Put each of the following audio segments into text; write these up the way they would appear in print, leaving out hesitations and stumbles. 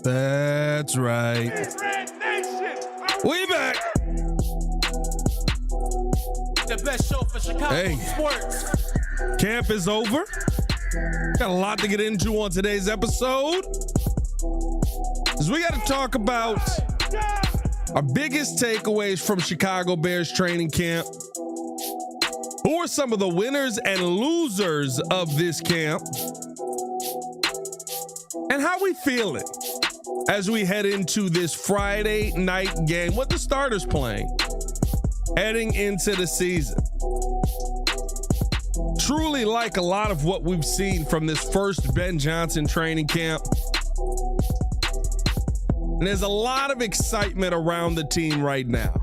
That's right. We back. The best show for Chicago sports. Camp is over. Got a lot to get into on today's episode. As we got to talk about our biggest takeaways from Chicago Bears training camp. Who are some of the winners and losers of this camp? And how we feeling as we head into this Friday night game with the starters playing, heading into the season. Truly like a lot of what we've seen from this first Ben Johnson training camp. And there's a lot of excitement around the team right now.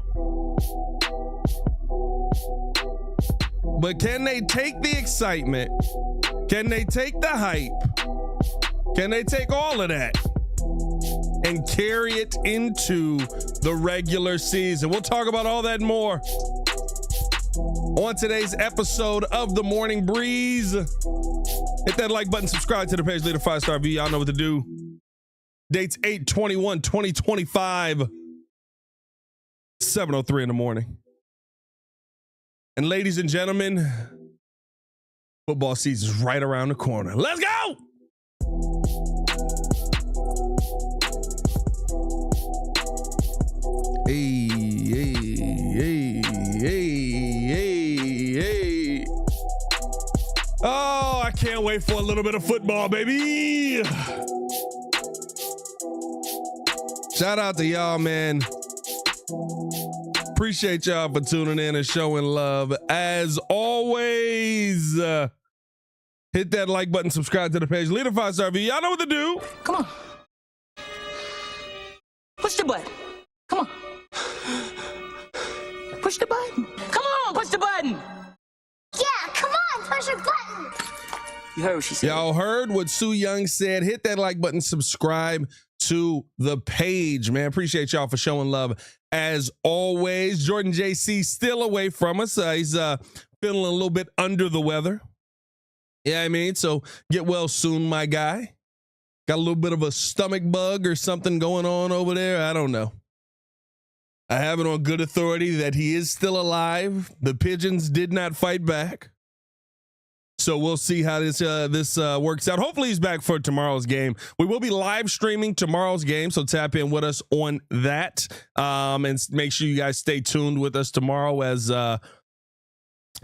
But can they take the excitement? Can they take the hype? Can they take all of that and carry it into the regular season? We'll talk about all that and more on today's episode of The Morning Breeze. Hit that like button, subscribe to the page, leave a 5-star review. Y'all know what to do. Date's 8/21/2025, 7:03 in the morning. And ladies and gentlemen, football season's right around the corner. Let's go! Hey, hey, hey, hey, hey. Oh, I can't wait for a little bit of football, baby. Shout out to y'all, man. Appreciate y'all for tuning in and showing love. As always, hit that like button, subscribe to the page, leave a 5-star review. Y'all know what to do. Come on. Push the button. Come on. Push the button. Come on, push the button. Yeah, come on, push the button. You heard what she said. Y'all heard what Sue Young said. Hit that like button, subscribe to the page, man. Appreciate y'all for showing love. As always, Jordan JC still away from us. He's feeling a little bit under the weather. Yeah, I mean, so get well soon, my guy. Got a little bit of a stomach bug or something going on over there. I don't know. I have it on good authority that he is still alive. The pigeons did not fight back. So we'll see how this works out. Hopefully he's back for tomorrow's game. We will be live streaming tomorrow's game, so tap in with us on that. And make sure you guys stay tuned with us tomorrow, as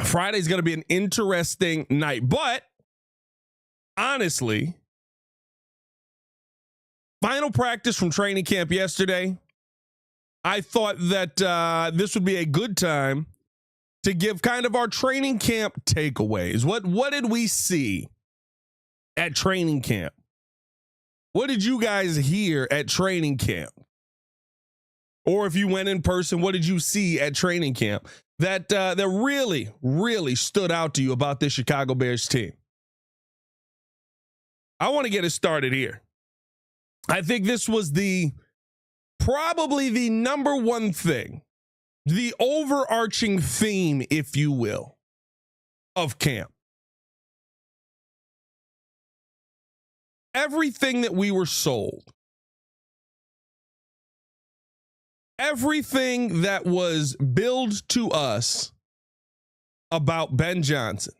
Friday's going to be an interesting night. But honestly, final practice from training camp yesterday, I thought that this would be a good time to give kind of our training camp takeaways. What did we see at training camp? What did you guys hear at training camp? Or if you went in person, what did you see at training camp that really, really stood out to you about this Chicago Bears team? I want to get it started here. I think this was probably the number one thing, the overarching theme, if you will, of camp. Everything that we were sold, everything that was billed to us about Ben Johnson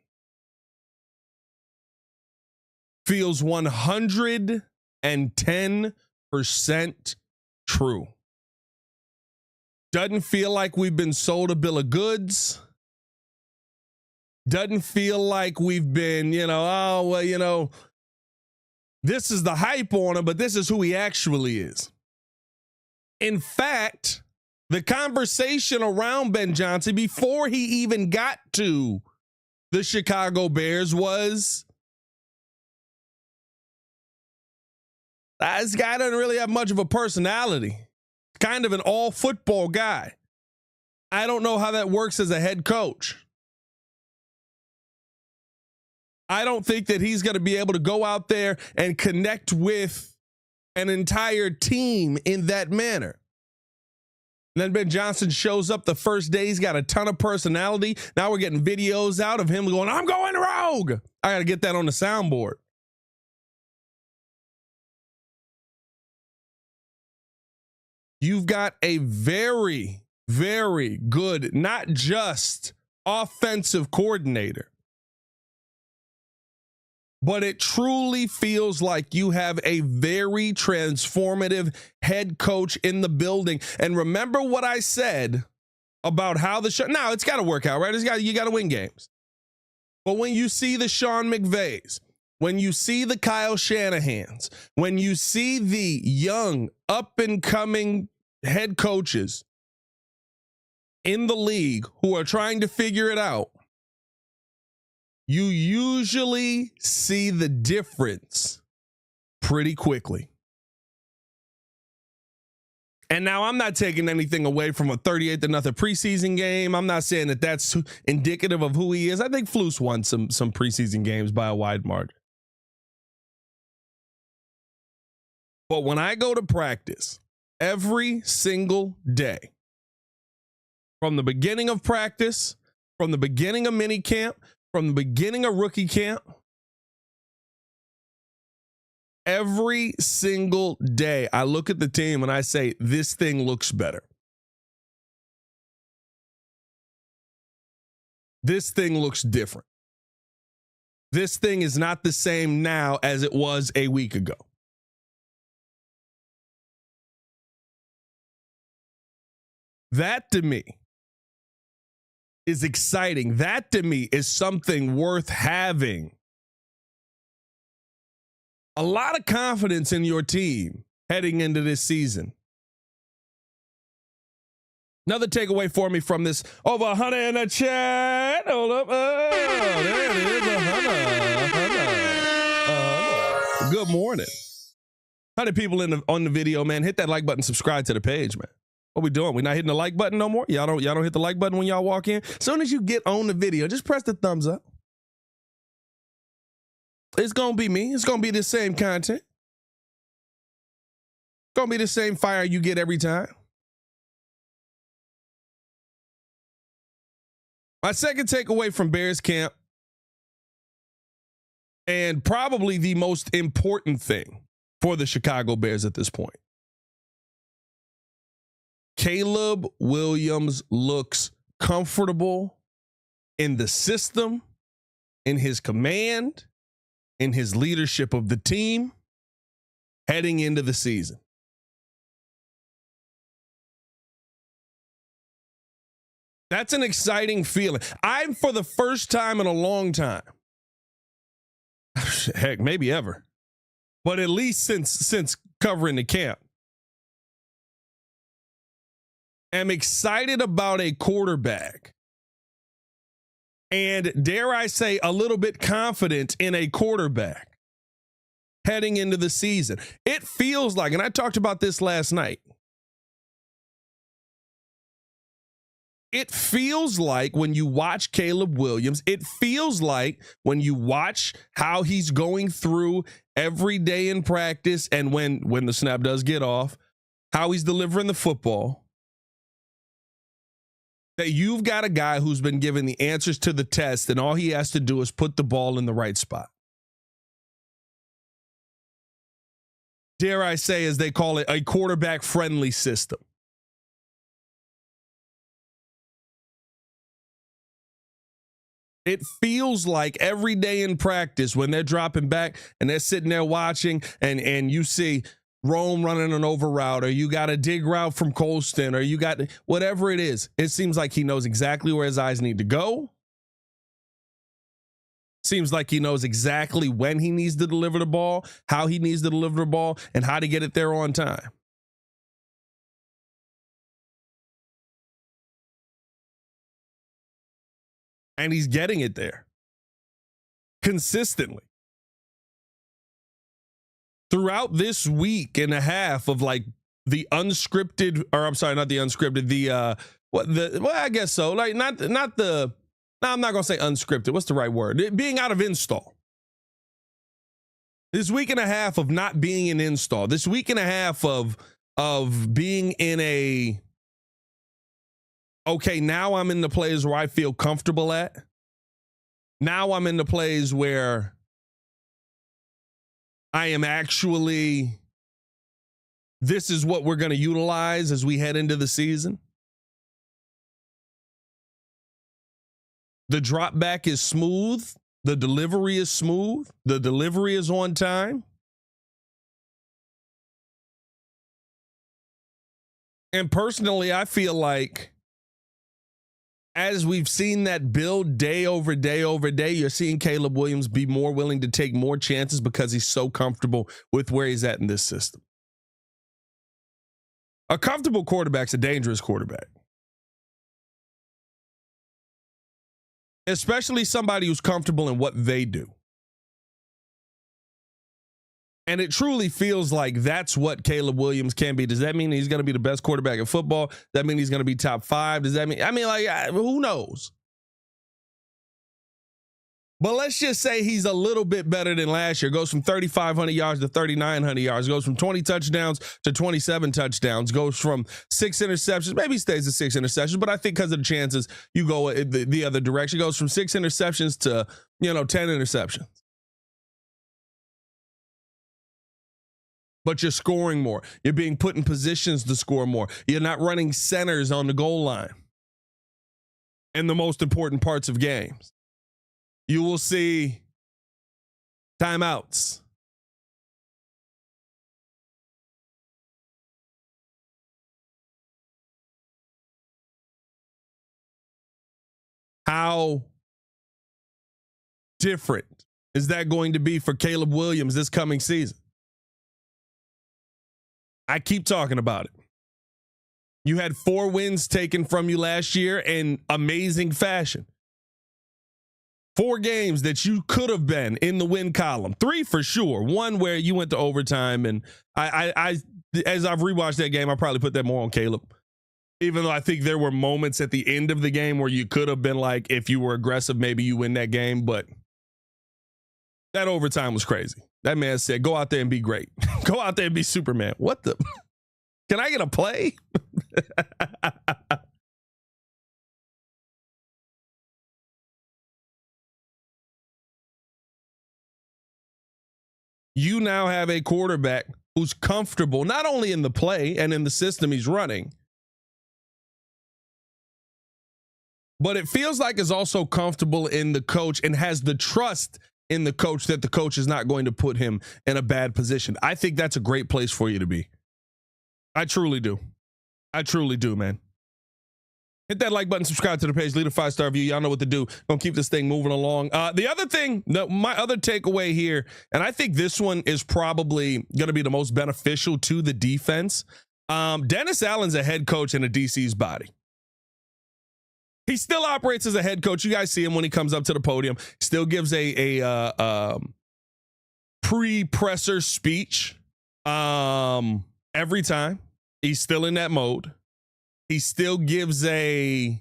feels 110% true. Doesn't feel like we've been sold a bill of goods. Doesn't feel like we've been, this is the hype on him, but this is who he actually is. In fact, the conversation around Ben Johnson before he even got to the Chicago Bears was, this guy doesn't really have much of a personality. Kind of an all football guy. I don't know how that works as a head coach. I don't think that he's going to be able to go out there and connect with an entire team in that manner. And then Ben Johnson shows up the first day. He's got a ton of personality. Now we're getting videos out of him going, I'm going rogue. I got to get that on the soundboard. you've got a very, very good, not just offensive coordinator, but it truly feels like you have a very transformative head coach in the building. And remember what I said about how the show, now it's got to work out, right? You got to win games. But when you see the Sean McVays, when you see the Kyle Shanahans, when you see the young up and coming head coaches in the league who are trying to figure it out, you usually see the difference pretty quickly. And now I'm not taking anything away from a 38-0 preseason game. I'm not saying that that's indicative of who he is. I think Flus won some preseason games by a wide margin. But when I go to practice every single day, from the beginning of practice, from the beginning of mini camp, from the beginning of rookie camp, every single day I look at the team and I say, this thing looks better. This thing looks different. This thing is not the same now as it was a week ago. That to me is exciting. That to me is something worth having. A lot of confidence in your team heading into this season. Another takeaway for me from this. Over 100 in the chat. Hold up. Oh, there it is. 100. Good morning. 100 people on the video, man. Hit that like button. Subscribe to the page, man. What we doing? We not hitting the like button no more? Y'all don't hit the like button when y'all walk in? As soon as you get on the video, just press the thumbs up. It's going to be me. It's going to be the same content. It's going to be the same fire you get every time. My second takeaway from Bears camp, and probably the most important thing for the Chicago Bears at this point, Caleb Williams looks comfortable in the system, in his command, in his leadership of the team heading into the season. That's an exciting feeling. I'm, for the first time in a long time, heck, maybe ever, but at least since covering the camp, am excited about a quarterback, and dare I say, a little bit confident in a quarterback heading into the season. It feels like, and I talked about this last night, it feels like when you watch Caleb Williams, it feels like when you watch how he's going through every day in practice, and when the snap does get off, how he's delivering the football, that you've got a guy who's been given the answers to the test, and all he has to do is put the ball in the right spot. Dare I say, as they call it, a quarterback-friendly system. It feels like every day in practice when they're dropping back and they're sitting there watching, and you see Rome running an over route, or you got a dig route from Colston, or you got whatever it is. It seems like he knows exactly where his eyes need to go. Seems like he knows exactly when he needs to deliver the ball, how he needs to deliver the ball, and how to get it there on time. And he's getting it there consistently. Throughout this week and a half of like the unscripted, or I'm sorry, not the unscripted, I guess so. Like I'm not gonna say unscripted. What's the right word? Being out of install. This week and a half of not being in install. This week and a half of being in a, okay, now I'm in the plays where I feel comfortable at. Now I'm in the plays where I am actually this is what we're going to utilize as we head into the season. The drop back is smooth. The delivery is smooth. The delivery is on time. And personally, I feel like as we've seen that build day over day over day, you're seeing Caleb Williams be more willing to take more chances because he's so comfortable with where he's at in this system. A comfortable quarterback's a dangerous quarterback. Especially somebody who's comfortable in what they do. And it truly feels like that's what Caleb Williams can be. Does that mean he's going to be the best quarterback in football? Does that mean he's going to be top 5? Does that mean, who knows? But let's just say he's a little bit better than last year. Goes from 3,500 yards to 3,900 yards. Goes from 20 touchdowns to 27 touchdowns. Goes from 6 interceptions. Maybe he stays at 6 interceptions, but I think because of the chances, you go the other direction. Goes from 6 interceptions to, 10 interceptions. But you're scoring more. You're being put in positions to score more. You're not running centers on the goal line in the most important parts of games. You will see timeouts. How different is that going to be for Caleb Williams this coming season? I keep talking about it. You had 4 wins taken from you last year in amazing fashion. 4 games that you could have been in the win column. 3 for sure. 1 where you went to overtime, and I as I've rewatched that game, I probably put that more on Caleb. Even though I think there were moments at the end of the game where you could have been like, if you were aggressive, maybe you win that game. But that overtime was crazy. That man said, go out there and be great. Go out there and be Superman. What the? Can I get a play? You now have a quarterback who's comfortable not only in the play and in the system he's running, but it feels like is also comfortable in the coach and has the trust in the coach that the coach is not going to put him in a bad position. I think that's a great place for you to be. I truly do. I truly do, man. Hit that like button, subscribe to the page, leave a 5-star review. Y'all know what to do. Gonna keep this thing moving along. The other thing, my other takeaway here, and I think this one is probably going to be the most beneficial to the defense. Dennis Allen's a head coach in a DC's body. He still operates as a head coach. You guys see him when he comes up to the podium. Still gives a pre-presser speech every time. He's still in that mode. He still gives he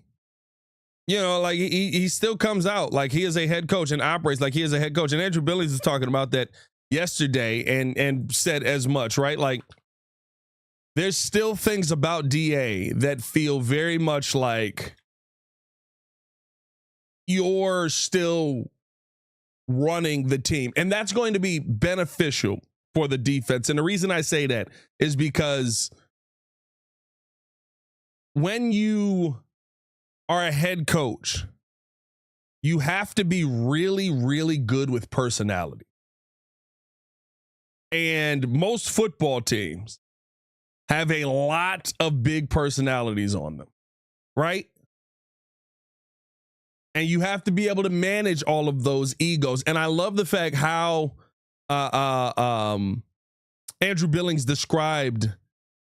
still comes out like he is a head coach and operates like he is a head coach. And Andrew Billings was talking about that yesterday and said as much, right? Like, there's still things about DA that feel very much like you're still running the team. And that's going to be beneficial for the defense. And the reason I say that is because when you are a head coach, you have to be really, really good with personality. And most football teams have a lot of big personalities on them, right? And you have to be able to manage all of those egos. And I love the fact how Andrew Billings described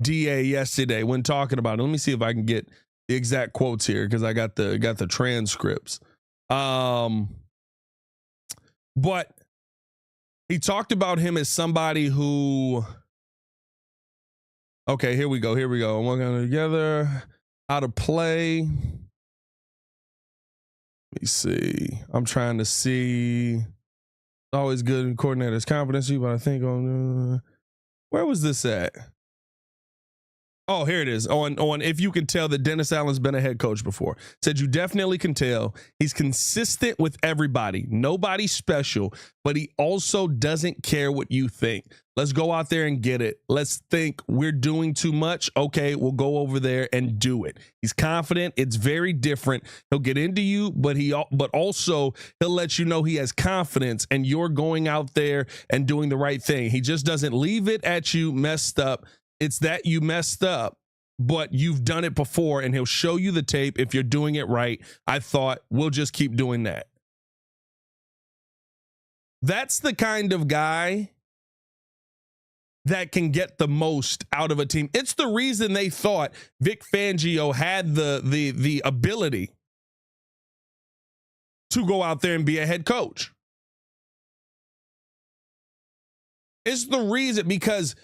DA yesterday when talking about it. Let me see if I can get the exact quotes here because I got the transcripts. But he talked about him as somebody who, okay, here we go. I'm working together, how to play. Let me see. I'm trying to see. Always good in coordinators' confidence, but I think on where was this at? Oh, here it is. On if you can tell that Dennis Allen's been a head coach before. Said you definitely can tell he's consistent with everybody. Nobody special, but he also doesn't care what you think. Let's go out there and get it. Let's think we're doing too much. Okay, we'll go over there and do it. He's confident. It's very different. He'll get into you, but also he'll let you know he has confidence and you're going out there and doing the right thing. He just doesn't leave it at you messed up. It's that you messed up, but you've done it before, and he'll show you the tape if you're doing it right. I thought we'll just keep doing that. That's the kind of guy that can get the most out of a team. It's the reason they thought Vic Fangio had the ability to go out there and be a head coach. It's the reason, because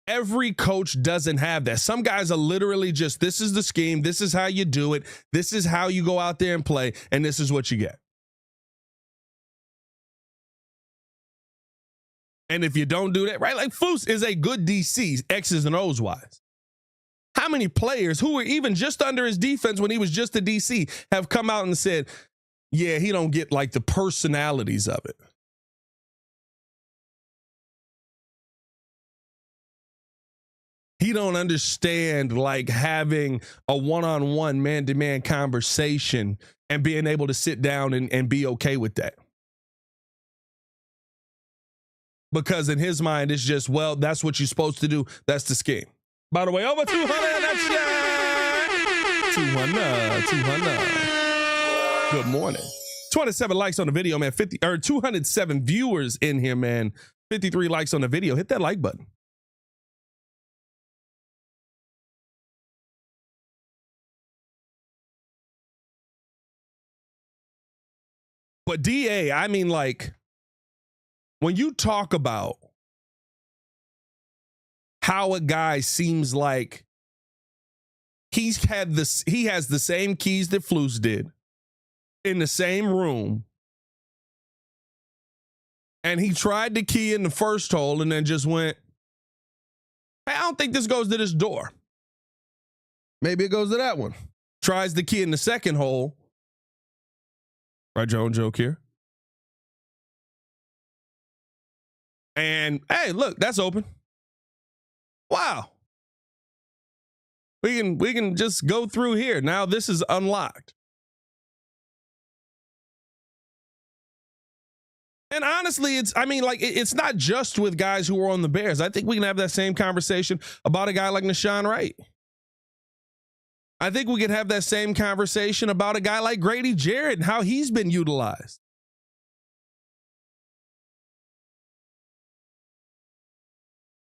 every coach doesn't have that. Some guys are literally just, this is the scheme, this is how you do it, this is how you go out there and play, and this is what you get. And if you don't do that, right, like Foose is a good DC, X's and O's wise. How many players who were even just under his defense when he was just a DC have come out and said, yeah, he don't get like the personalities of it. He don't understand like having a one-on-one, man-to-man conversation and being able to sit down and be okay with that. Because in his mind, it's just, well, that's what you're supposed to do. That's the scheme. By the way, over 200. That's 200. Good morning. 27 likes on the video, man. 207 viewers in here, man. 53 likes on the video. Hit that like button. But DA, I mean, like, when you talk about how a guy seems like he has the same keys that Flus did in the same room, and he tried to key in the first hole and then just went, hey, I don't think this goes to this door. Maybe it goes to that one. Tries the key in the second hole. Right, Joan joke here. And hey, look, that's open. Wow. We can just go through here. Now this is unlocked. And honestly, it's not just with guys who are on the Bears. I think we can have that same conversation about a guy like Nashawn Wright. I think we could have that same conversation about a guy like Grady Jarrett and how he's been utilized.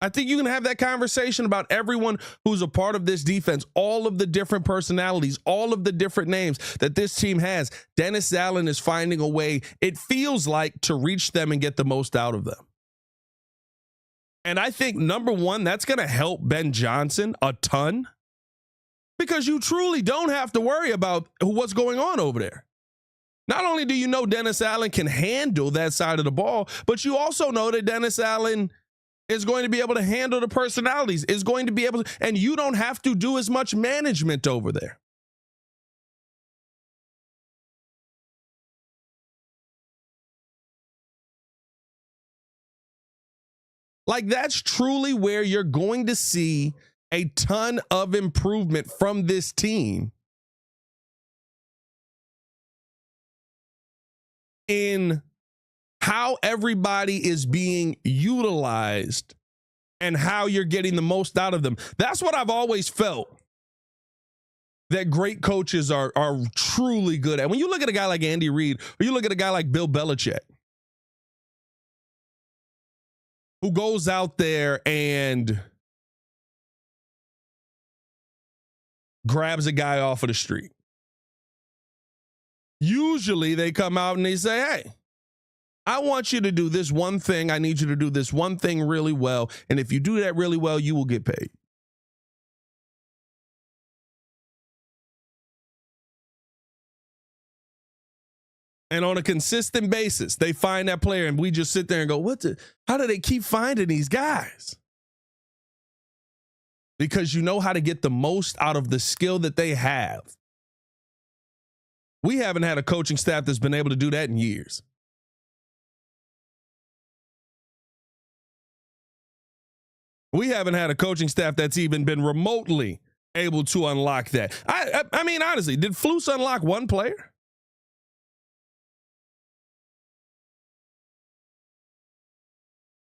I think you can have that conversation about everyone who's a part of this defense, all of the different personalities, all of the different names that this team has. Dennis Allen is finding a way, it feels like, to reach them and get the most out of them. And I think, number one, that's going to help Ben Johnson a ton, because you truly don't have to worry about what's going on over there. Not only do you know Dennis Allen can handle that side of the ball, but you also know that Dennis Allen is going to be able to handle the personalities, is going to be able to, and you don't have to do as much management over there. Like, that's truly where you're going to see a ton of improvement from this team in how everybody is being utilized and how you're getting the most out of them. That's what I've always felt that great coaches are truly good at. When you look at a guy like Andy Reid, or you look at a guy like Bill Belichick, who goes out there and grabs a guy off of the street. Usually they come out and they say, hey, I want you to do this one thing. I need you to do this one thing really well. And if you do that really well, you will get paid. And on a consistent basis, they find that player and we just sit there and go, how do they keep finding these guys? because you know how to get the most out of the skill that they have. We haven't had a coaching staff that's been able to do that in years. We haven't had a coaching staff that's even been remotely able to unlock that. I mean, honestly, did Flus unlock one player?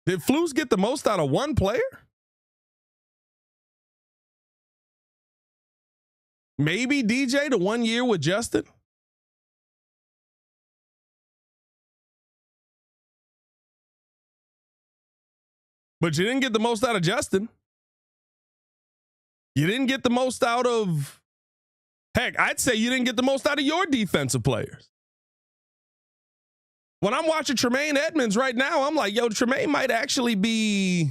Did Flus get the most out of one player? Maybe DJ the 1 year with Justin? But you didn't get the most out of Justin. You didn't get the most out of, heck, I'd say you didn't get the most out of your defensive players. When I'm watching Tremaine Edmonds right now, I'm like, yo, Tremaine might actually be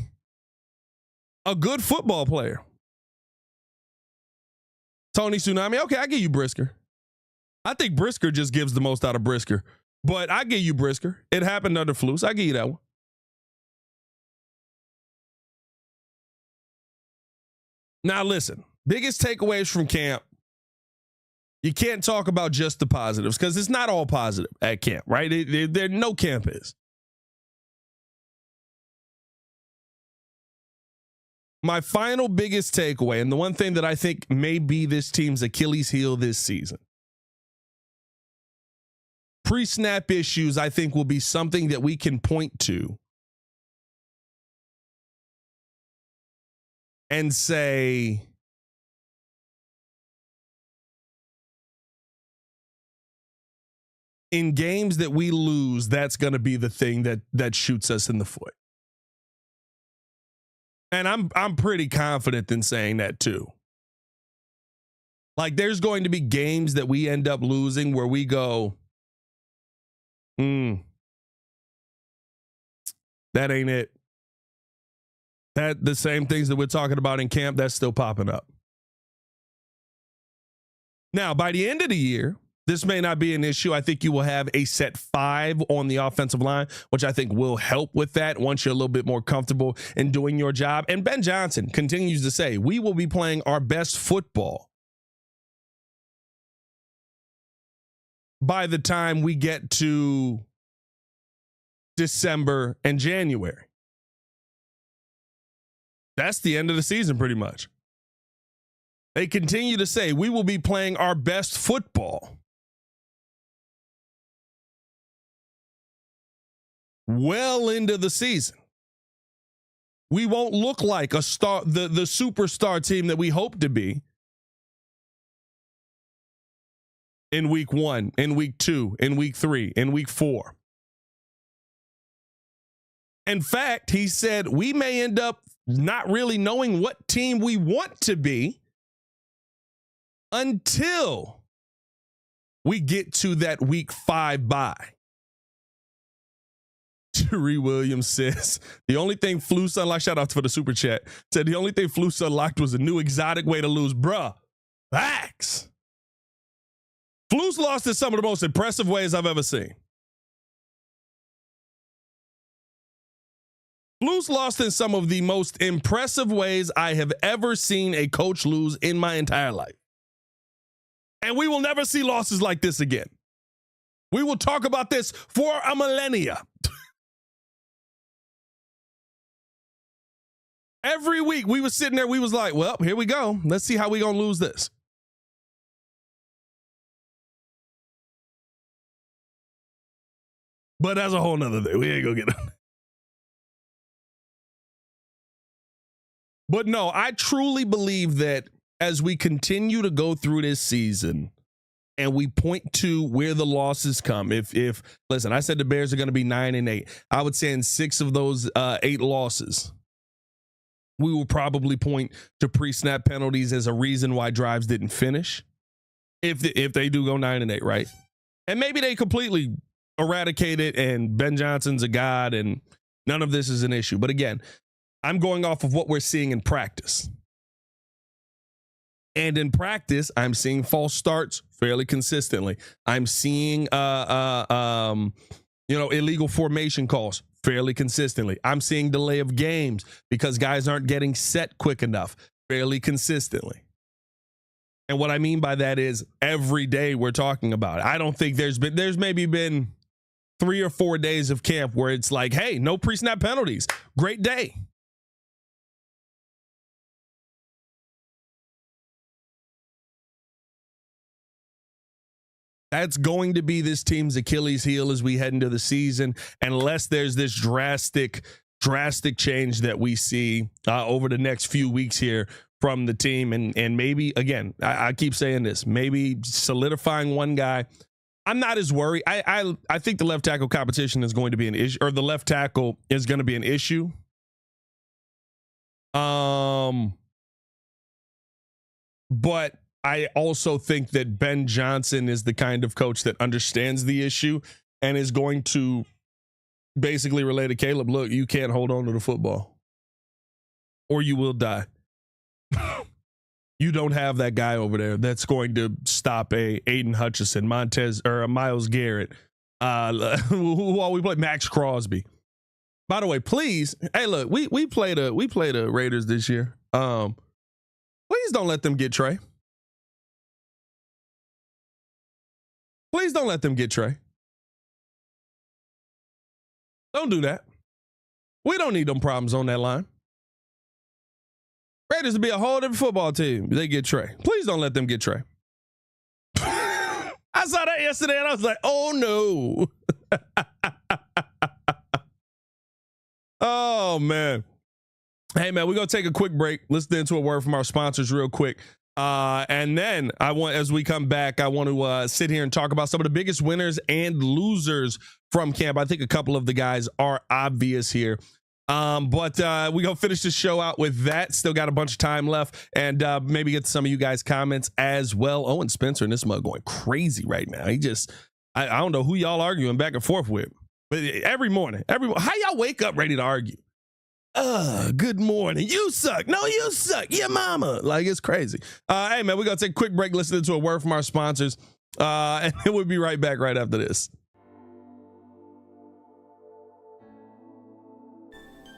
a good football player. Tony Tsunami, okay, I give you Brisker. I think Brisker just gives the most out of Brisker. But I give you Brisker. It happened under Flus. I give you that one. Now, listen, biggest takeaways from camp. You can't talk about just the positives because it's not all positive at camp, right? No camp is. My final biggest takeaway, and the one thing that I think may be this team's Achilles heel this season, pre-snap issues, I think, will be something that we can point to and say, in games that we lose, that's going to be the thing that shoots us in the foot. And I'm pretty confident in saying that too. Like, there's going to be games that we end up losing where we go, that ain't it. That the same things that we're talking about in camp, that's still popping up. Now, by the end of the year, this may not be an issue. I think you will have a set 5 on the offensive line, which I think will help with that once you're a little bit more comfortable in doing your job. And Ben Johnson continues to say, we will be playing our best football by the time we get to December and January. That's the end of the season, pretty much. They continue to say, we will be playing our best football well into the season. We won't look like a star, the superstar team that we hope to be in week 1, in week 2, in week 3, in week 4. In fact, he said we may end up not really knowing what team we want to be until we get to that week 5 bye. Jerry Williams says the only thing Flus unlocked, shout out for the super chat, said the only thing Flus unlocked was a new exotic way to lose. Bruh, facts. Flus lost in some of the most impressive ways I've ever seen. Flus lost in some of the most impressive ways I have ever seen a coach lose in my entire life. And we will never see losses like this again. We will talk about this for a millennia. Every week we was sitting there, we was like, well, here we go. Let's see how we gonna lose this. But that's a whole nother thing. We ain't gonna get it. But no, I truly believe that as we continue to go through this season and we point to where the losses come, if listen, I said the Bears are going to be 9-8. I would say in 6 of those 8 losses, we will probably point to pre-snap penalties as a reason why drives didn't finish. If they do go 9-8, right? And maybe they completely eradicate it and Ben Johnson's a god and none of this is an issue. But again, I'm going off of what we're seeing in practice. And in practice, I'm seeing false starts fairly consistently. I'm seeing illegal formation calls fairly consistently. I'm seeing delay of games because guys aren't getting set quick enough fairly consistently. And what I mean by that is every day we're talking about it. I don't think there's maybe been 3 or 4 days of camp where it's like, hey, no pre-snap penalties. Great day. That's going to be this team's Achilles heel as we head into the season, unless there's this drastic change that we see over the next few weeks here from the team. And maybe, again, I keep saying this, maybe solidifying one guy. I'm not as worried. I think the left tackle competition is going to be an issue, or the left tackle is going to be an issue. But I also think that Ben Johnson is the kind of coach that understands the issue and is going to basically relay to Caleb, look, you can't hold on to the football or you will die. You don't have that guy over there that's going to stop a Aiden Hutchinson, Montez, or a Myles Garrett, who all we play, Max Crosby. By the way, please, hey, look, we played the Raiders this year. Please don't let them get Trey. Please don't let them get Trey. Don't do that. We don't need them problems on that line. Raiders would be a whole different football team if they get Trey. Please don't let them get Trey. I saw that yesterday and I was like, oh no. Oh man. Hey man, we're going to take a quick break. Let's get into a word from our sponsors real quick. And then as we come back, I want to sit here and talk about some of the biggest winners and losers from camp. I think a couple of the guys are obvious here. But we're going to finish the show out with that. Still got a bunch of time left, and maybe get to some of you guys' comments as well. Owen Spencer and this mug going crazy right now. He just, I don't know who y'all arguing back and forth with. But every morning, how y'all wake up ready to argue? Good morning. You suck. No, you suck. Your mama. Like, it's crazy. Hey, man, we're going to take a quick break, listening to a word from our sponsors. And then we'll be right back right after this.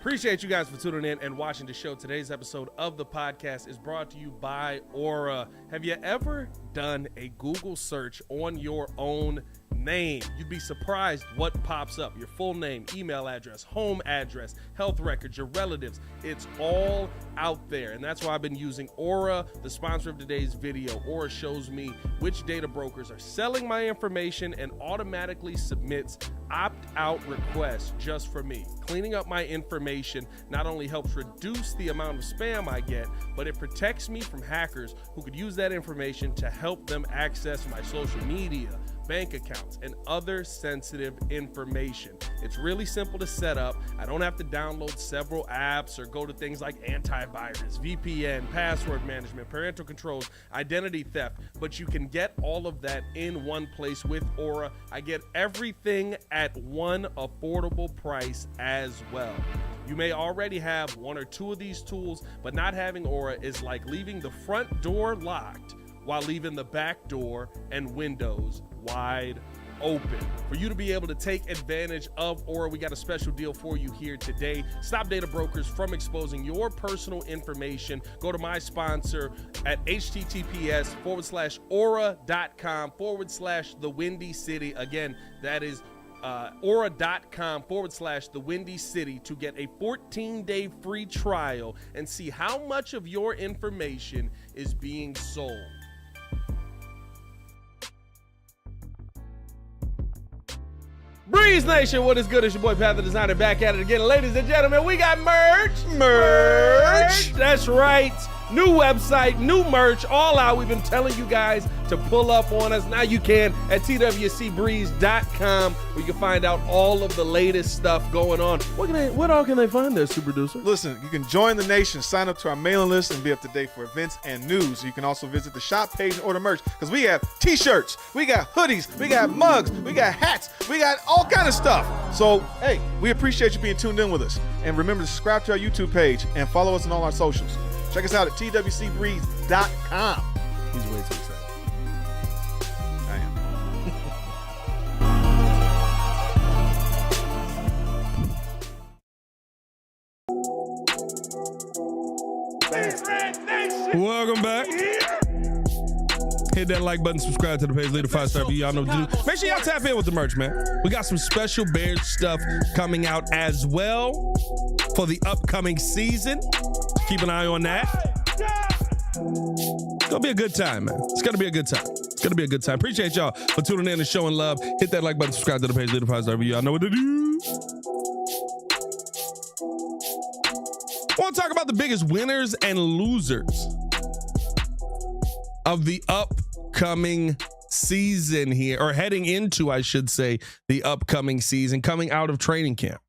Appreciate you guys for tuning in and watching the show. Today's episode of the podcast is brought to you by Aura. Have you ever done a Google search on your own name? You'd be surprised what pops up. Your full name, email address, home address, health records, your relatives. It's all out there. And that's why I've been using Aura, the sponsor of today's video. Aura shows me which data brokers are selling my information and automatically submits opt-out requests just for me. Cleaning up my information not only helps reduce the amount of spam I get, but it protects me from hackers who could use that information to help them access my social media, bank accounts, and other sensitive information. It's really simple to set up. I don't have to download several apps or go to things like antivirus, VPN, password management, parental controls, identity theft, but you can get all of that in one place with Aura. I get everything at one affordable price as well. You may already have one or two of these tools, but not having Aura is like leaving the front door locked while leaving the back door and windows wide open. For you to be able to take advantage of Aura, we got a special deal for you here today. Stop data brokers from exposing your personal information. Go to my sponsor at https://aura.com/the Windy City. Again, that is aura.com/the Windy City to get a 14-day free trial and see how much of your information is being sold. Breeze Nation, what is good? It's your boy Pat the Designer back at it again. Ladies and gentlemen, we got merch. That's right. New website, new merch, all out. We've been telling you guys to pull up on us. Now you can at twcbreeze.com, where you can find out all of the latest stuff going on. What all can they find there, Super Producer? Listen, you can join the nation, sign up to our mailing list, and be up to date for events and news. You can also visit the shop page and order merch, because we have t-shirts, we got hoodies, we got mugs, we got hats, we got all kind of stuff. So, hey, we appreciate you being tuned in with us. And remember to subscribe to our YouTube page and follow us on all our socials. Check us out at twcbreeze.com. He's way too excited. I am. Fans, Welcome back. Hit that like button, subscribe to the page, leave a 5-star review. Y'all know what to do. Make sure y'all tap in with the merch, man. We got some special Bears stuff coming out as well for the upcoming season. Keep an eye on that. It's gonna be a good time, man. It's gonna be a good time. It's gonna be a good time. Appreciate y'all for tuning in and showing love. Hit that like button, subscribe to the page, leave a 5-star review. Y'all know what to do. I want to talk about the biggest winners and losers of the upcoming season here, or heading into, I should say, the upcoming season, coming out of training camp.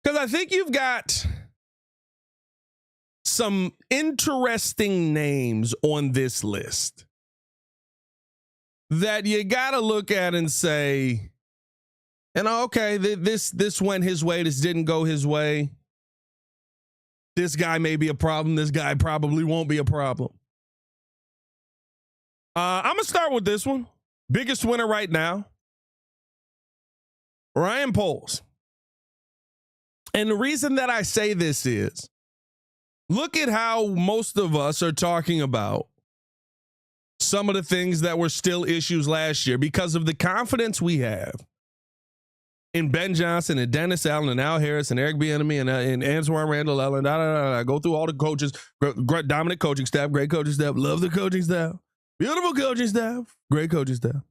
Because I think you've got some interesting names on this list that you got to look at and say, and okay, this went his way, this didn't go his way. This guy may be a problem. This guy probably won't be a problem. I'm going to start with this one. Biggest winner right now, Ryan Poles. And the reason that I say this is, look at how most of us are talking about some of the things that were still issues last year because of the confidence we have in Ben Johnson and Dennis Allen and Al Harris and Eric Bieniemy and Antoine Randall Ellen. I go through all the coaches, great, dominant coaching staff, great coaching staff, love the coaching staff, beautiful coaching staff, great coaching staff.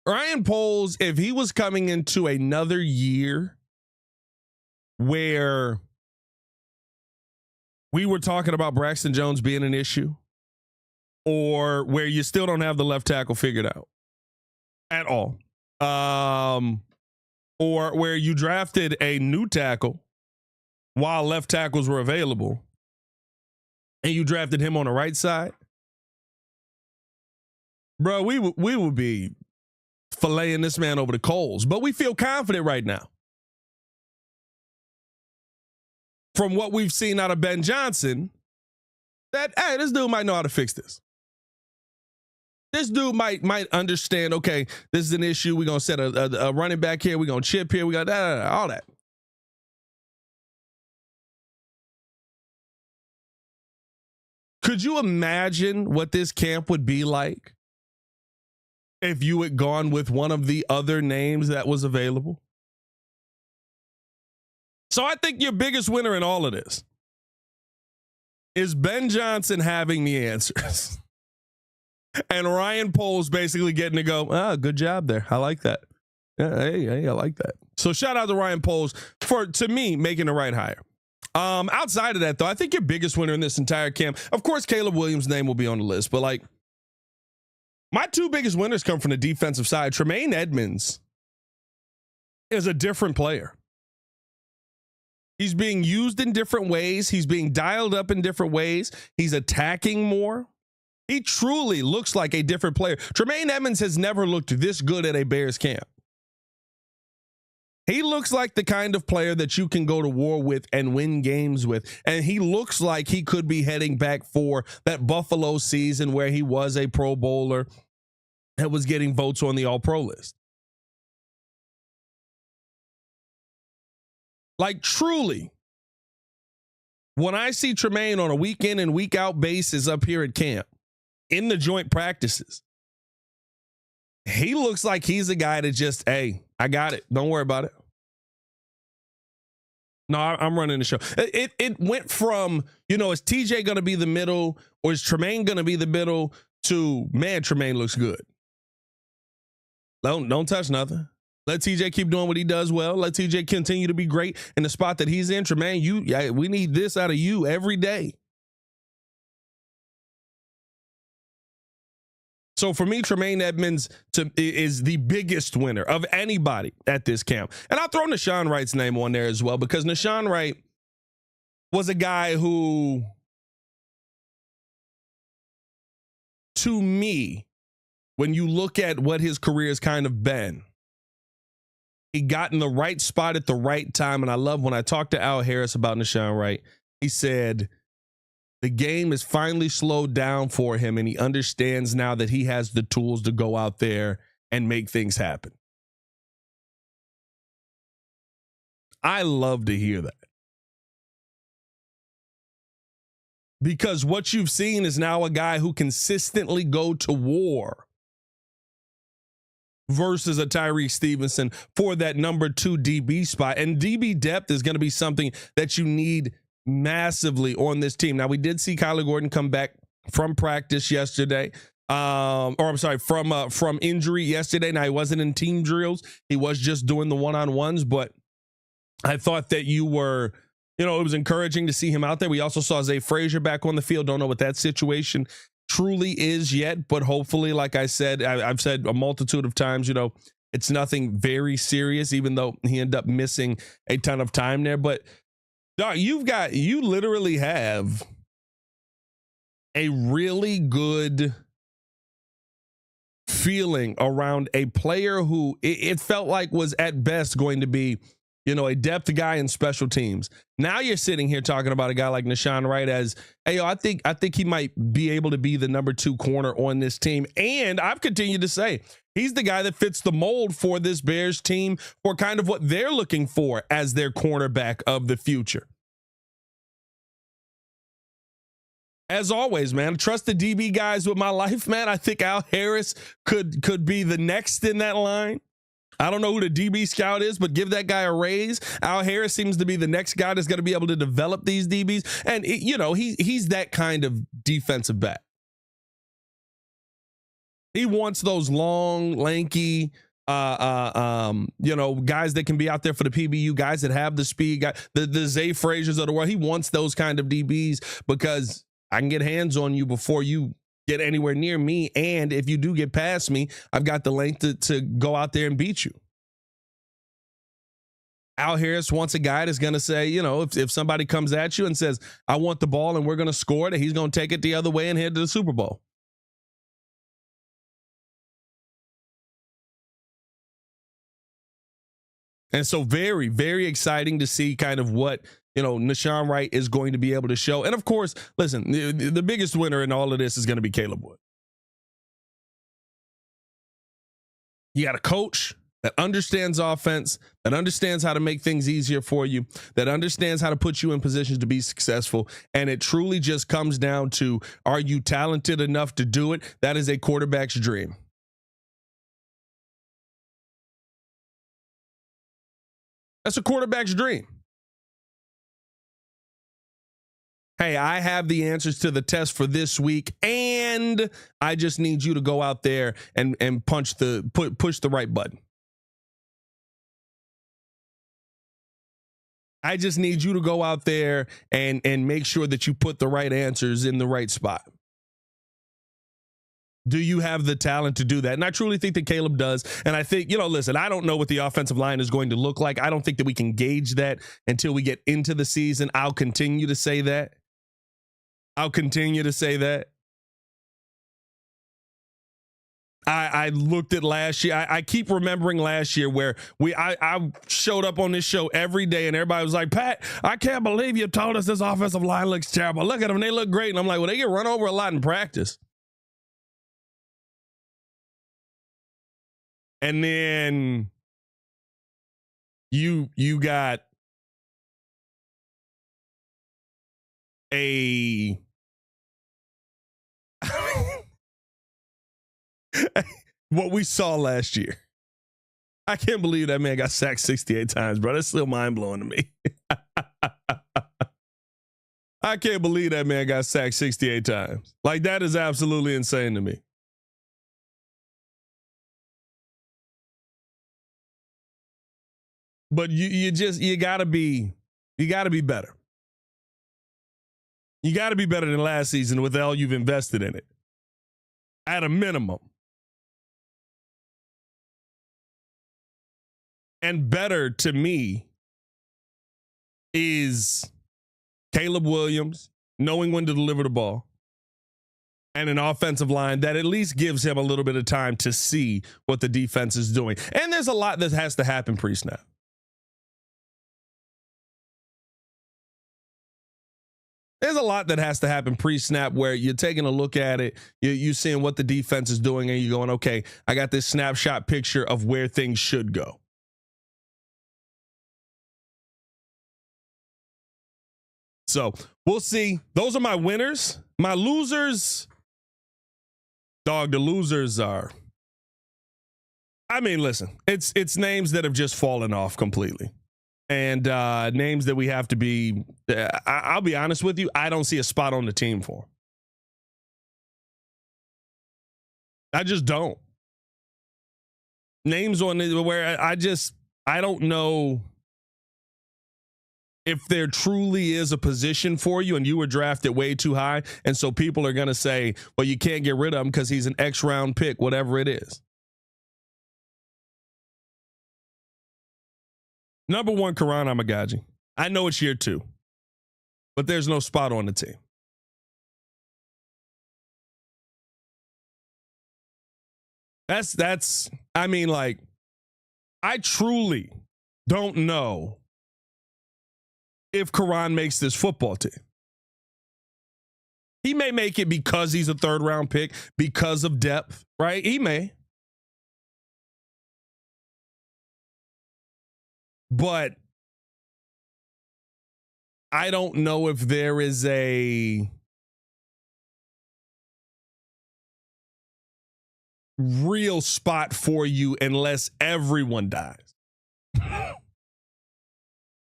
Ryan Poles, if he was coming into another year where we were talking about Braxton Jones being an issue, or where you still don't have the left tackle figured out at all, or where you drafted a new tackle while left tackles were available and you drafted him on the right side, bro, we would be filleting this man over the coals. But we feel confident right now from what we've seen out of Ben Johnson that, hey, this dude might know how to fix this. This dude might understand, okay, this is an issue. We're going to set a running back here. We're going to chip here. We got all that. Could you imagine what this camp would be like if you had gone with one of the other names that was available? So I think your biggest winner in all of this is Ben Johnson having the answers. And Ryan Poles basically getting to go, good job there. I like that. Yeah, hey, I like that. So shout out to Ryan Poles for, to me, making the right hire. Outside of that, though, I think your biggest winner in this entire camp, of course, Caleb Williams' name will be on the list, but like, my two biggest winners come from the defensive side. Tremaine Edmonds is a different player. He's being used in different ways. He's being dialed up in different ways. He's attacking more. He truly looks like a different player. Tremaine Edmonds has never looked this good at a Bears camp. He looks like the kind of player that you can go to war with and win games with. And he looks like he could be heading back for that Buffalo season where he was a Pro Bowler that was getting votes on the All-Pro list. Like, truly, when I see Tremaine on a week in and week out basis up here at camp, in the joint practices, he looks like he's a guy that just, hey, I got it. Don't worry about it. No, I'm running the show. It went from, is TJ going to be the middle or is Tremaine going to be the middle to, man, Tremaine looks good. Don't touch nothing. Let TJ keep doing what he does well. Let TJ continue to be great in the spot that he's in. Tremaine, we need this out of you every day. So for me, Tremaine Edmonds is the biggest winner of anybody at this camp. And I'll throw Nashawn Wright's name on there as well, because Nashawn Wright was a guy who, to me, when you look at what his career has kind of been, he got in the right spot at the right time. And I love when I talked to Al Harris about Nashawn Wright, he said, the game is finally slowed down for him, and he understands now that he has the tools to go out there and make things happen. I love to hear that. Because what you've seen is now a guy who consistently go to war versus a Tyreek Stevenson for that number 2 DB spot. And DB depth is going to be something that you need massively on this team. Now, we did see Kyler Gordon come back from practice yesterday. From injury yesterday. Now, he wasn't in team drills. He was just doing the one-on-ones, but I thought that it was encouraging to see him out there. We also saw Zay Frazier back on the field. Don't know what that situation truly is yet, but hopefully, like I said, I've said a multitude of times, it's nothing very serious, even though he ended up missing a ton of time there. But dog, you literally have a really good feeling around a player who it felt like was at best going to be a depth guy in special teams. Now you're sitting here talking about a guy like Nahshon Wright as, hey, I think he might be able to be the number 2 corner on this team. And I've continued to say he's the guy that fits the mold for this Bears team for kind of what they're looking for as their cornerback of the future. As always, man, trust the DB guys with my life, man. I think Al Harris could be the next in that line. I don't know who the DB scout is, but give that guy a raise. Al Harris seems to be the next guy that's going to be able to develop these DBs. And, he's that kind of defensive back. He wants those long, lanky, guys that can be out there for the PBU, guys that have the speed, the Zay Fraziers of the world. He wants those kind of DBs because I can get hands on you before you get anywhere near me, and if you do get past me, I've got the length to go out there and beat you. Al Harris wants a guy that's going to say, if somebody comes at you and says, I want the ball and we're going to score it, and he's going to take it the other way and head to the Super Bowl. And so very, very exciting to see kind of what Nahshon Wright is going to be able to show. And of course, listen, the biggest winner in all of this is going to be Caleb Wood. You got a coach that understands offense, that understands how to make things easier for you, that understands how to put you in positions to be successful. And it truly just comes down to, are you talented enough to do it? That is a quarterback's dream. That's a quarterback's dream. Hey, I have the answers to the test for this week, and I just need you to go out there and push the right button. I just need you to go out there and make sure that you put the right answers in the right spot. Do you have the talent to do that? And I truly think that Caleb does. And I think, listen, I don't know what the offensive line is going to look like. I don't think that we can gauge that until we get into the season. I'll continue to say that. I looked at last year. I keep remembering last year where I showed up on this show every day and everybody was like, Pat, I can't believe you told us this offensive line looks terrible. Look at them. They look great. And I'm like, well, they get run over a lot in practice. And then you got what we saw last year. I can't believe that man got sacked 68 times, bro. That's still mind-blowing to me. I can't believe that man got sacked 68 times. Like, that is absolutely insane to me. But you gotta be better. You gotta be better than last season with all you've invested in it. At a minimum. And better to me is Caleb Williams knowing when to deliver the ball and an offensive line that at least gives him a little bit of time to see what the defense is doing. And there's a lot that has to happen pre-snap. There's a lot that has to happen pre-snap where you're taking a look at it, you're seeing what the defense is doing, and you're going, okay, I got this snapshot picture of where things should go. So we'll see. Those are my winners. My losers, dog, the losers are, I mean, listen, it's names that have just fallen off completely. And names that we have to be, I'll be honest with you, I don't see a spot on the team for. I just don't. Names on it where I don't know if there truly is a position for you and you were drafted way too high. And so people are going to say, well, you can't get rid of him because he's an X round pick, whatever it is. Number one, Karan Amagaji. I know it's year 2, but there's no spot on the team. That's, I mean, like, I truly don't know if Karan makes this football team. He may make it because he's a 3rd round pick, because of depth, right? He may. But I don't know if there is a real spot for you unless everyone dies.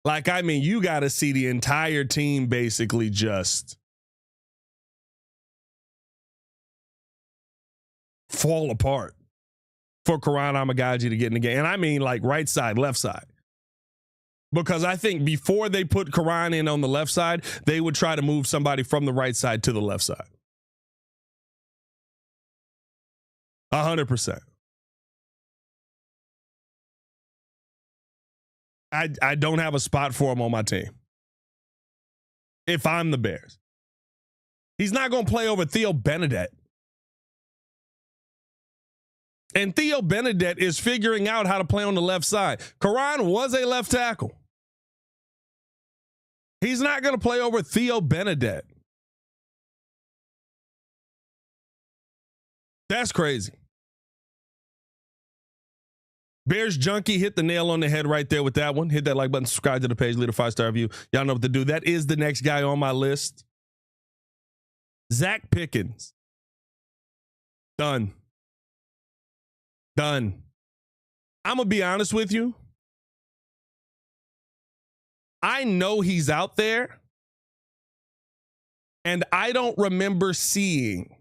Like, I mean, you got to see the entire team basically just fall apart for Karan Amagaji to get in the game. And I mean, like, right side, left side. Because I think before they put Karan in on the left side, they would try to move somebody from the right side to the left side. 100%. I don't have a spot for him on my team. If I'm the Bears. He's not going to play over Theo Benedette. And Theo Benedette is figuring out how to play on the left side. Karan was a left tackle. He's not going to play over Theo Benedette. That's crazy. Bears Junkie hit the nail on the head right there with that one. Hit that like button, subscribe to the page, leave a 5-star review. Y'all know what to do. That is the next guy on my list. Zach Pickens. Done. I'm going to be honest with you. I know he's out there, and I don't remember seeing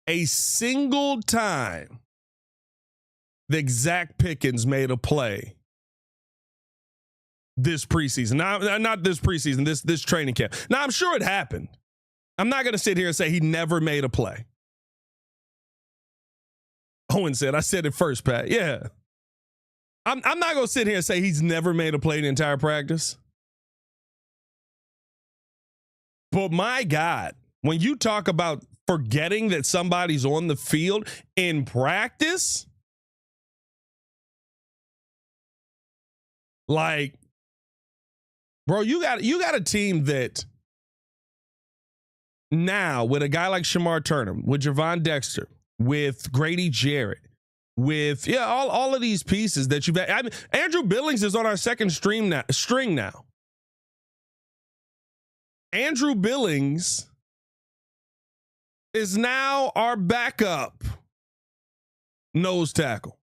a single time that Zach Pickens made a play this preseason. Now, not this preseason, this training camp. Now, I'm sure it happened. I'm not going to sit here and say he never made a play. Owen said, I said it first, Pat. Yeah. I'm not going to sit here and say he's never made a play the entire practice. But my God, when you talk about forgetting that somebody's on the field in practice, like, bro, you got a team that now with a guy like Shamar Turner, with Javon Dexter, with Grady Jarrett, with all of these pieces that you've had. I mean, Andrew Billings is on our second string now. Andrew Billings is now our backup nose tackle.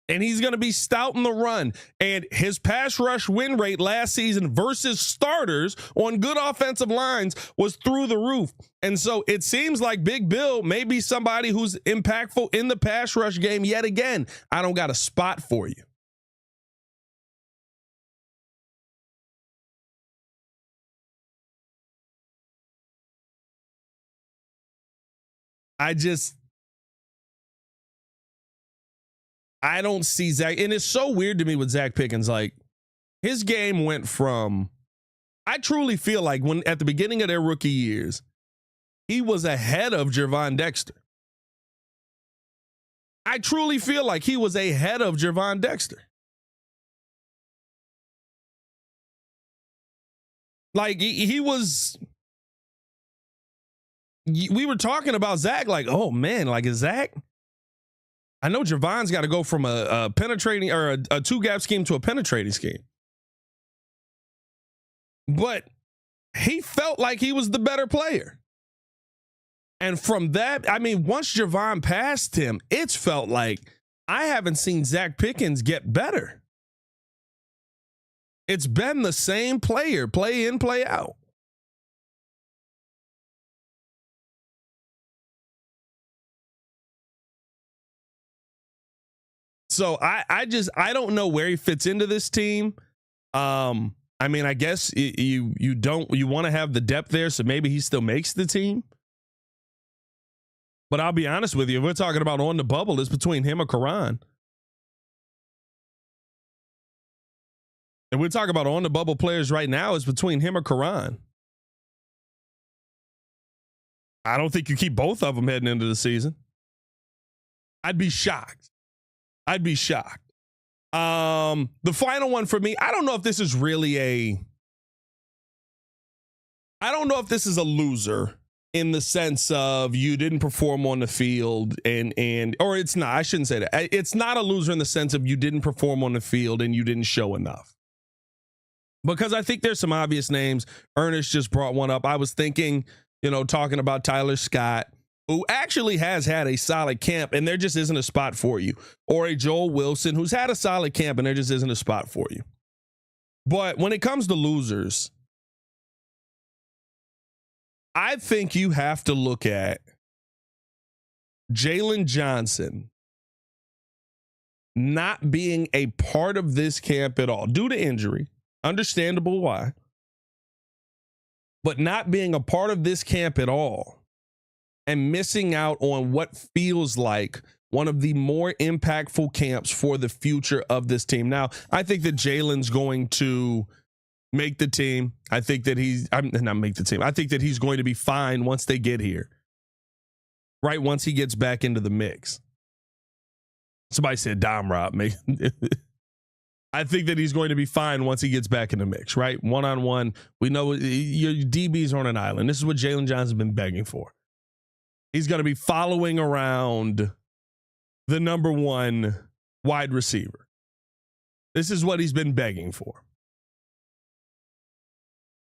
And he's going to be stout in the run. And his pass rush win rate last season versus starters on good offensive lines was through the roof. And so it seems like Big Bill may be somebody who's impactful in the pass rush game yet again. I don't got a spot for you. I don't see Zach. And it's so weird to me with Zach Pickens. Like, his game went from, I truly feel like when at the beginning of their rookie years, he was ahead of Javon Dexter. I truly feel like he was ahead of Javon Dexter. Like, he was, we were talking about Zach, like, oh man, like, is Zach, I know Javon's got to go from a penetrating or a two-gap scheme to a penetrating scheme. but he felt like he was the better player. And from that, I mean, once Javon passed him, it's felt like I haven't seen Zach Pickens get better. It's been the same player, play in, play out. So I don't know where he fits into this team. I mean, I guess you want to have the depth there, so maybe he still makes the team. But I'll be honest with you, if we're talking about on the bubble, it's between him or Karan. If we're talking about on the bubble players right now, it's between him or Karan. I don't think you keep both of them heading into the season. I'd be shocked. The final one for me, I don't know if this is really I don't know if this is a loser in the sense of you didn't perform on the field or it's not, I shouldn't say that. It's not a loser in the sense of you didn't perform on the field and you didn't show enough. Because I think there's some obvious names. Ernest just brought one up. I was thinking, talking about Tyler Scott, who actually has had a solid camp and there just isn't a spot for you. Or a Joel Wilson who's had a solid camp and there just isn't a spot for you. But when it comes to losers, I think you have to look at Jalen Johnson not being a part of this camp at all due to injury. Understandable why. But not being a part of this camp at all and missing out on what feels like one of the more impactful camps for the future of this team. Now, I think that Jalen's going to make the team. I think that I think that he's going to be fine once they get here. Right? Once he gets back into the mix. Somebody said Dom Rob. I think that he's going to be fine once he gets back in the mix, right? One-on-one. We know your DBs are on an island. This is what Jalen Johnson's been begging for. He's going to be following around the number one wide receiver. This is what he's been begging for.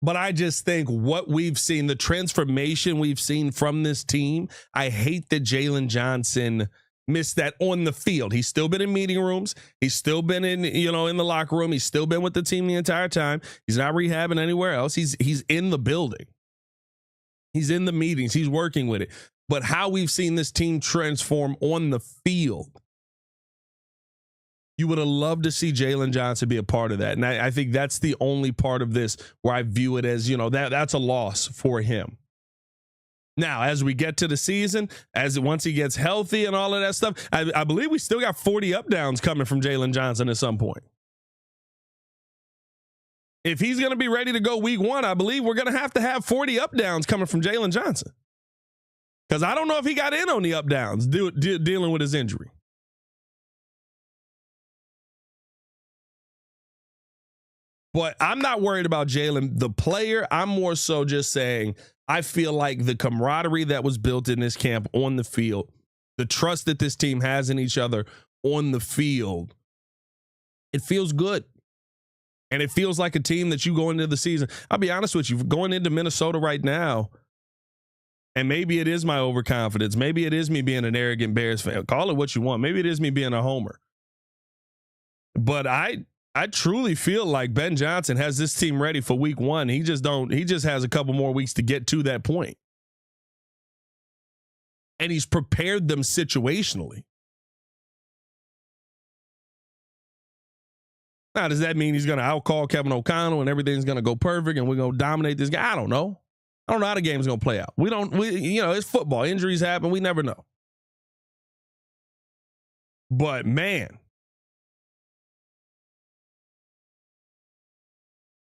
But I just think what we've seen, the transformation we've seen from this team, I hate that Jalen Johnson missed that on the field. He's still been in meeting rooms. He's still been in the locker room. He's still been with the team the entire time. He's not rehabbing anywhere else. He's in the building. He's in the meetings. He's working with it. But how we've seen this team transform on the field, you would have loved to see Jalen Johnson be a part of that. And I think that's the only part of this where I view it as, that's a loss for him. Now, as we get to the season, once he gets healthy and all of that stuff, I believe we still got 40 up downs coming from Jalen Johnson at some point. If he's going to be ready to go week one, I believe we're going to have 40 up downs coming from Jalen Johnson. Because I don't know if he got in on the up downs dealing with his injury. But I'm not worried about Jalen, the player. I'm more so just saying I feel like the camaraderie that was built in this camp on the field, the trust that this team has in each other on the field, it feels good. And it feels like a team that you go into the season. I'll be honest with you, going into Minnesota right now, and maybe it is my overconfidence. Maybe it is me being an arrogant Bears fan. Call it what you want. Maybe it is me being a homer. But I truly feel like Ben Johnson has this team ready for week one. He just has a couple more weeks to get to that point. And he's prepared them situationally. Now, does that mean he's going to outcall Kevin O'Connell and everything's going to go perfect and we're going to dominate this guy? I don't know. I don't know how the game's going to play out. It's football. Injuries happen. We never know. But man,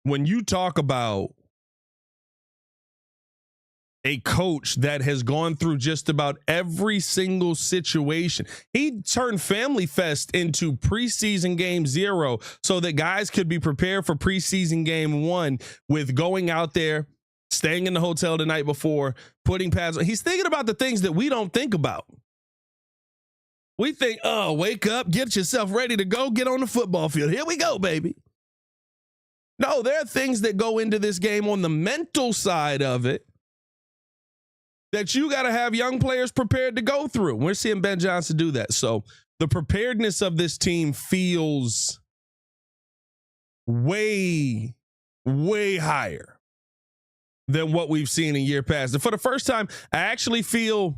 when you talk about a coach that has gone through just about every single situation, he turned Family Fest into preseason game 0 so that guys could be prepared for preseason game 1 with going out there, staying in the hotel the night before, putting pads on. He's thinking about the things that we don't think about. We think, oh, wake up, get yourself ready to go, get on the football field. Here we go, baby. No, there are things that go into this game on the mental side of it that you got to have young players prepared to go through. We're seeing Ben Johnson do that. So the preparedness of this team feels way, way higher than what we've seen in year past. And for the first time, I actually feel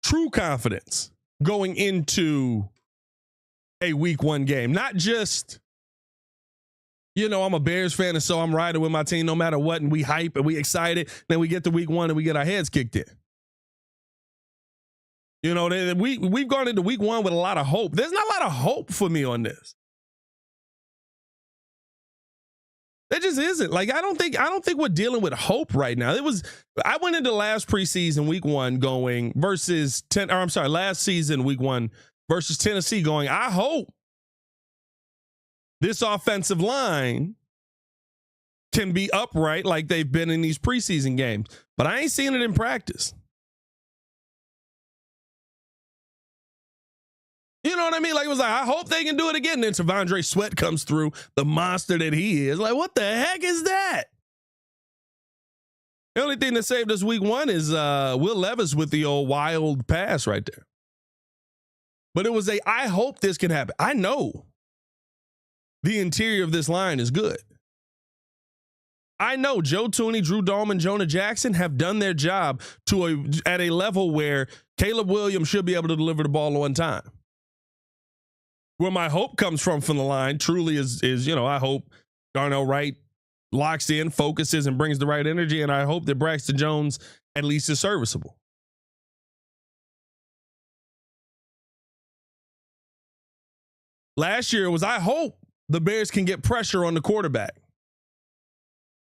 true confidence going into a week one game. Not just, you know, I'm a Bears fan and so I'm riding with my team no matter what, and we hype and we excited. Then we get to week one and we get our heads kicked in. You know, we've gone into week one with a lot of hope. There's not a lot of hope for me on this. There just isn't. Like, I don't think we're dealing with hope right now. I went into last preseason week one going last season week one versus Tennessee going, I hope this offensive line can be upright like they've been in these preseason games. But I ain't seeing it in practice. You know what I mean? Like, it was like, I hope they can do it again. And then T'Vondre Sweat comes through, the monster that he is. Like, what the heck is that? The only thing that saved us week one is Will Levis with the old wild pass right there. But it was I hope this can happen. I know the interior of this line is good. I know Joe Tooney, Drew Dahlman, Jonah Jackson have done their job at a level where Caleb Williams should be able to deliver the ball on time. Where my hope comes from the line truly is, you know, I hope Darnell Wright locks in, focuses, and brings the right energy, and I hope that Braxton Jones at least is serviceable. Last year it was, I hope the Bears can get pressure on the quarterback.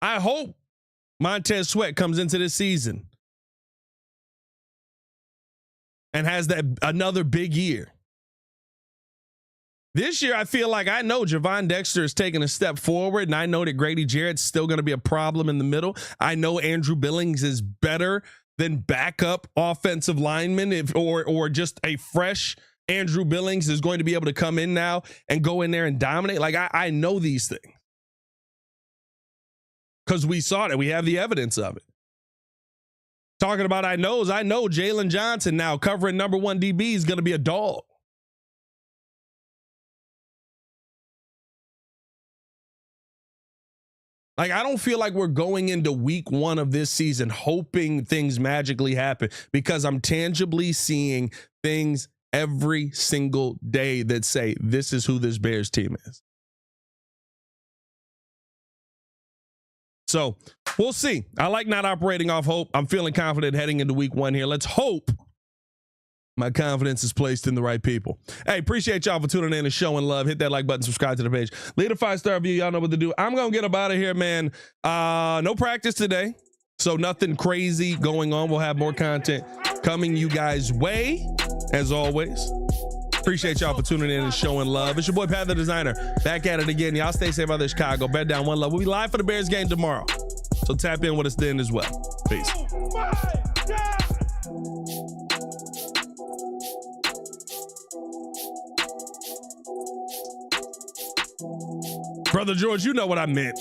I hope Montez Sweat comes into this season and has another big year. This year, I feel like I know Javon Dexter is taking a step forward, and I know that Grady Jarrett's still going to be a problem in the middle. I know Andrew Billings is better than backup offensive lineman, or just a fresh Andrew Billings is going to be able to come in now and go in there and dominate. Like, I know these things because we saw it. We have the evidence of it. Talking about I know Jalen Johnson now covering number one DB is going to be a dog. Like, I don't feel like we're going into week one of this season hoping things magically happen, because I'm tangibly seeing things every single day that say this is who this Bears team is. So we'll see. I like not operating off hope. I'm feeling confident heading into week one here. Let's hope my confidence is placed in the right people. Hey, appreciate y'all for tuning in and showing love. Hit that like button, subscribe to the page. Leave a 5-star review. Y'all know what to do. I'm going to get up out of here, man. No practice today, so nothing crazy going on. We'll have more content coming you guys' way, as always. Appreciate y'all for tuning in and showing love. It's your boy, Pat the Designer, back at it again. Y'all stay safe out there, Chicago. Bet down, one love. We'll be live for the Bears game tomorrow, so tap in with us then as well. Peace. Brother George, you know what I meant.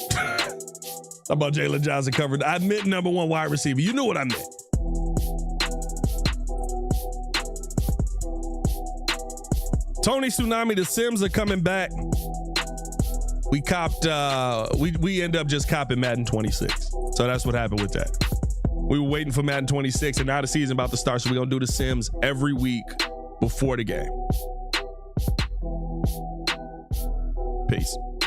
About Jalen Johnson covered. I meant number one wide receiver. You knew what I meant. Tony Tsunami, the Sims are coming back. We copped, we end up just copping Madden 26. So that's what happened with that. We were waiting for Madden 26, and now the season about to start, so we're going to do the Sims every week before the game. Peace.